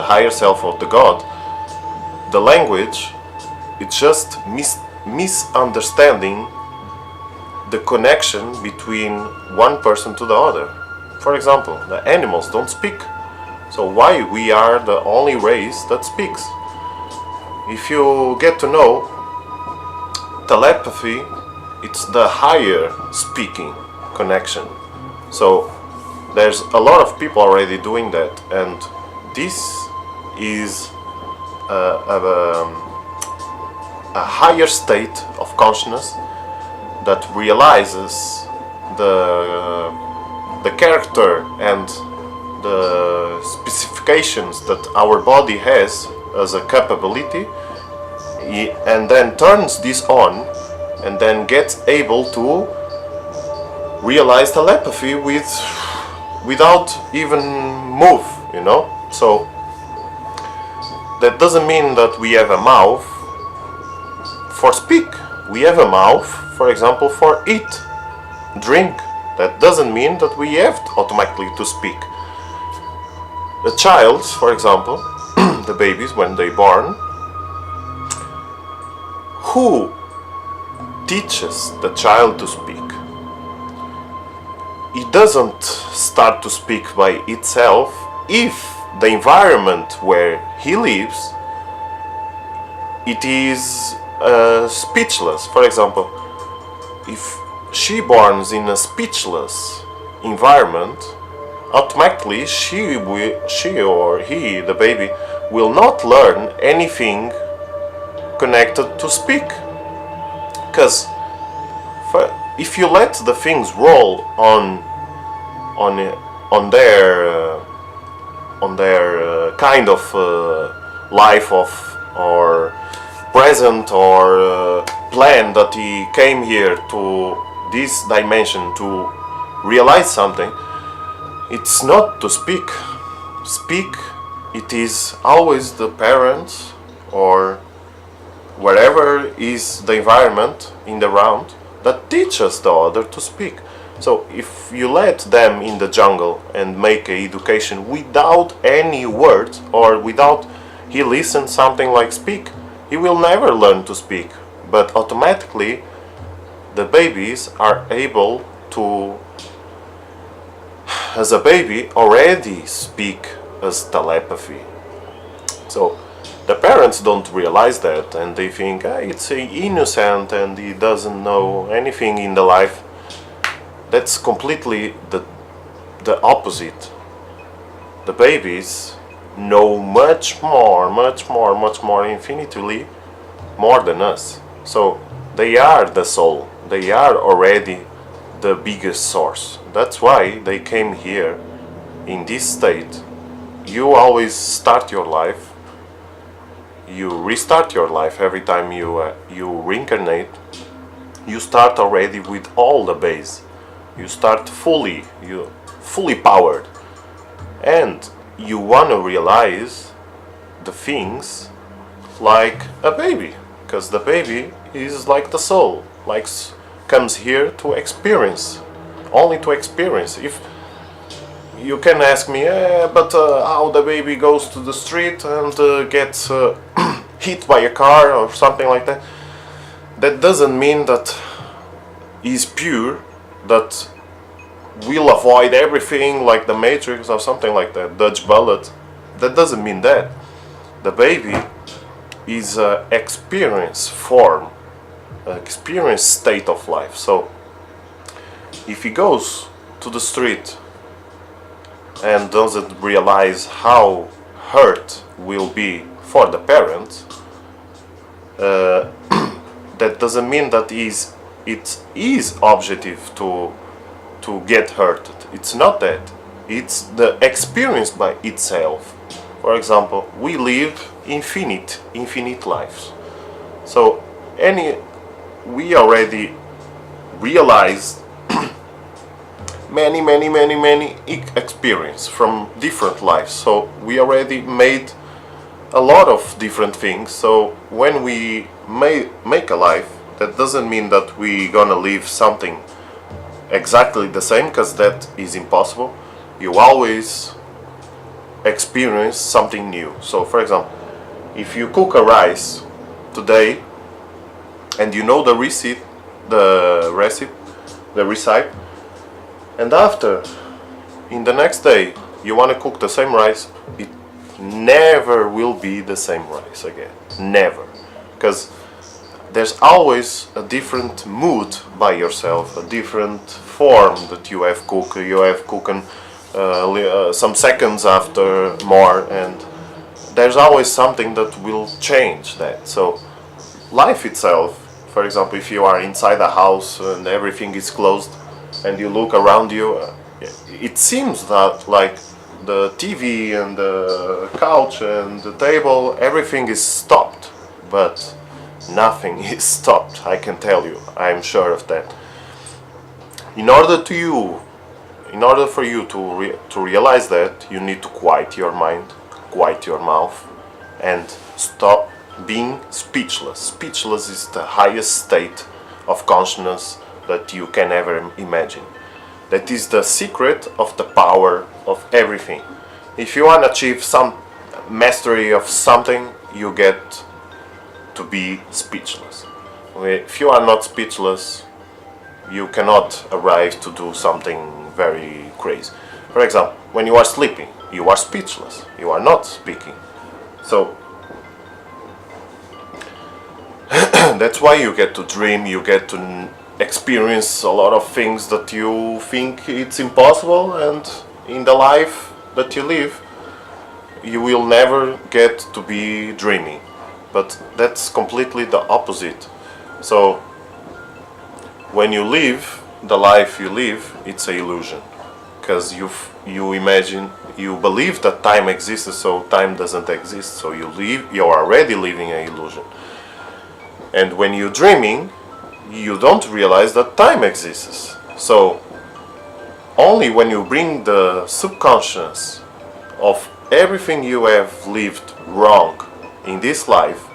the higher self of the God, the language, it's just misunderstanding the connection between one person to the other. For example, the animals don't speak. So why we are the only race that speaks? If you get to know, telepathy, it's the higher speaking connection. So there's a lot of people already doing that, and this is a higher state of consciousness that realizes the character and the specifications that our body has as a capability, and then turns this on, and then gets able to realize telepathy without even move, you know. So that doesn't mean that we have a mouth for speak. We have a mouth, for example, for eat, drink. That doesn't mean that we have automatically to speak. A child, for example, the babies when they born, who teaches the child to speak? It doesn't start to speak by itself if the environment where he lives, it is speechless. For example, if she borns in a speechless environment, automatically she or he, the baby, will not learn anything connected to speak. Because if you let the things roll on their kind of life of or present or plan that he came here to this dimension to realize something, it's not to speak. Speak, it is always the parents or wherever is the environment in the round that teaches the other to speak. So if you let them in the jungle and make an education without any words, or without he listens something like speak, he will never learn to speak. But automatically the babies are able to, as a baby, already speak as telepathy. So the parents don't realize that, and they think it's innocent and he doesn't know anything in the life. That's completely the opposite. The babies know much more, infinitely more than us. So they are the soul. They are already the biggest source. That's why they came here in this state. You always start your life. You restart your life every time you reincarnate. You start already with all the base. You start fully powered, and you want to realize the things like a baby, because the baby is like the soul, comes here to experience, only to experience. If you can ask me, but how the baby goes to the street and gets hit by a car or something like that, that doesn't mean that he's pure, that will avoid everything like the Matrix or something like that, Dutch bullet. That doesn't mean that. The baby is an experience form, an experience state of life. So if he goes to the street and doesn't realize how hurt will be for the parents, that doesn't mean that it's his objective to get hurt. It's not that. It's the experience by itself. For example, we live infinite lives. So we already realized many experience from different lives. So we already made a lot of different things. So when we make a life, that doesn't mean that we gonna live something exactly the same, because that is impossible. You always experience something new. So for example, if you cook a rice today and you know the recipe, and after, in the next day, you want to cook the same rice, it never will be the same rice again. Never. Because there's always a different mood by yourself, a different form that you have cooked. You have cooking some seconds after more, and there's always something that will change that. So life itself, for example, if you are inside a house and everything is closed and you look around you, it seems that like the TV and the couch and the table, everything is stopped, but nothing is stopped, I can tell you. I'm sure of that. In order for you to realize that, you need to quiet your mind, quiet your mouth, and stop being speechless. Speechless is the highest state of consciousness that you can ever imagine. That is the secret of the power of everything. If you want to achieve some mastery of something, you get to be speechless. If you are not speechless, you cannot arrive to do something very crazy. For example, when you are sleeping, you are speechless. You are not speaking. So that's why you get to dream, you get to experience a lot of things that you think it's impossible, and in the life that you live, you will never get to be dreaming. But that's completely the opposite. So when you live the life you live, it's an illusion, because you imagine, you believe that time exists, so time doesn't exist. So you're already living an illusion. And when you're dreaming, you don't realize that time exists. So only when you bring the subconscious of everything you have lived wrong in this life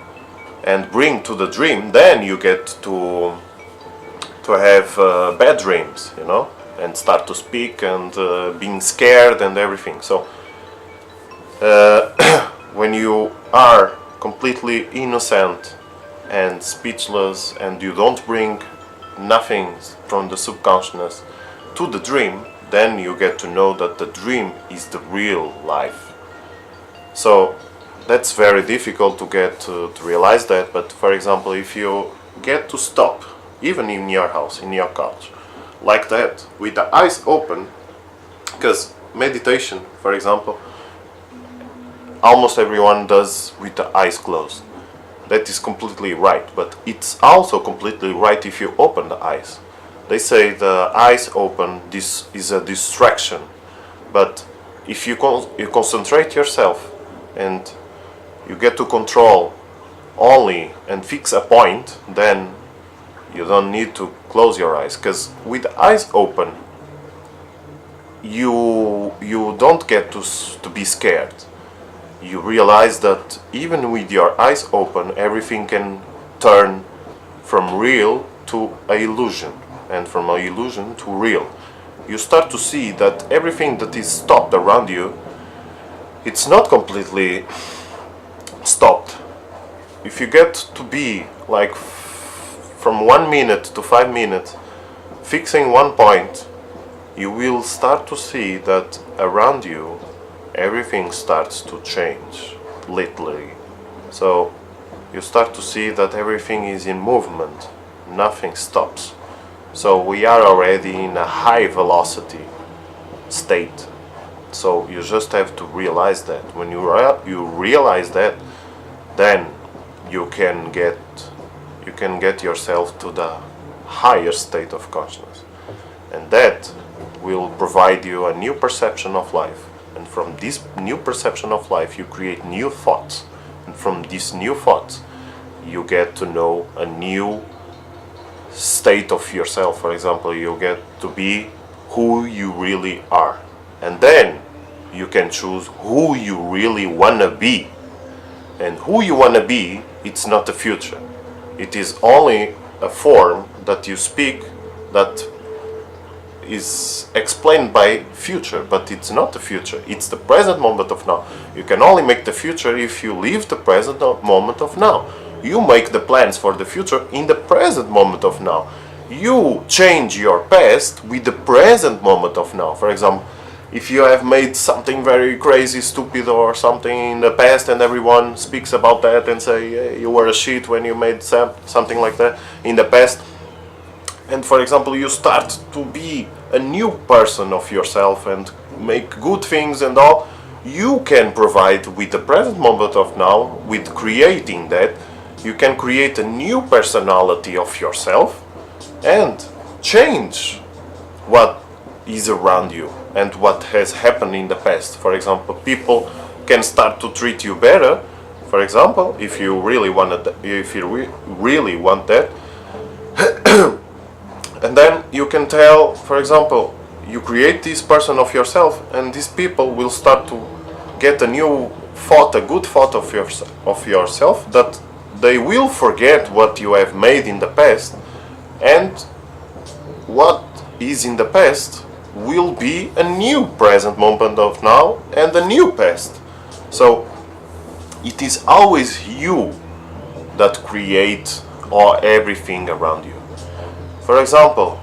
and bring to the dream, then you get to have bad dreams, and start to speak and being scared and everything. So when you are completely innocent and speechless, and you don't bring nothing from the subconsciousness to the dream, then you get to know that the dream is the real life. So that's very difficult to get to realize that. But for example, if you get to stop, even in your house, in your couch, like that, with the eyes open, because meditation, for example, almost everyone does with the eyes closed. That is completely right, but it's also completely right if you open the eyes. They say the eyes open, this is a distraction, but if you concentrate yourself and you get to control only and fix a point, then you don't need to close your eyes, because with the eyes open, you don't get to be scared. You realize that even with your eyes open, everything can turn from real to an illusion, and from an illusion to real. You start to see that everything that is stopped around you, it's not completely stopped. If you get to be like from 1 minute to 5 minutes, fixing one point, you will start to see that around you everything starts to change, literally. So you start to see that everything is in movement, nothing stops. So we are already in a high velocity state. So you just have to realize that. When you realize that, then you can get yourself to the higher state of consciousness, and that will provide you a new perception of life. And from this new perception of life, you create new thoughts. And from these new thoughts, you get to know a new state of yourself. For example, you get to be who you really are. And then you can choose who you really want to be. And who you want to be, it's not the future. It is only a form that you speak that is explained by future, but it's not the future, it's the present moment of now. You can only make the future if you live the present moment of now. You make the plans for the future in the present moment of now. You change your past with the present moment of now. For example, if you have made something very crazy, stupid or something in the past, and everyone speaks about that and say, hey, you were a shit when you made something like that in the past, and for example you start to be a new person of yourself and make good things and all, you can provide with the present moment of now, with creating that, you can create a new personality of yourself and change what is around you and what has happened in the past. For example, people can start to treat you better. For example, if you really want that, and then you can tell, for example, you create this person of yourself, and these people will start to get a new thought, a good thought of yourself, that they will forget what you have made in the past, and what is in the past will be a new present moment of now and a new past. So it is always you that create everything around you. For example,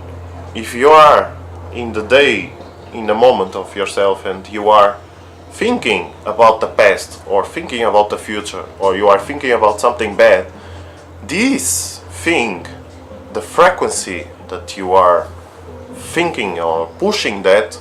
if you are in the day, in the moment of yourself, and you are thinking about the past or thinking about the future, or you are thinking about something bad, this thing, the frequency that you are thinking or pushing, that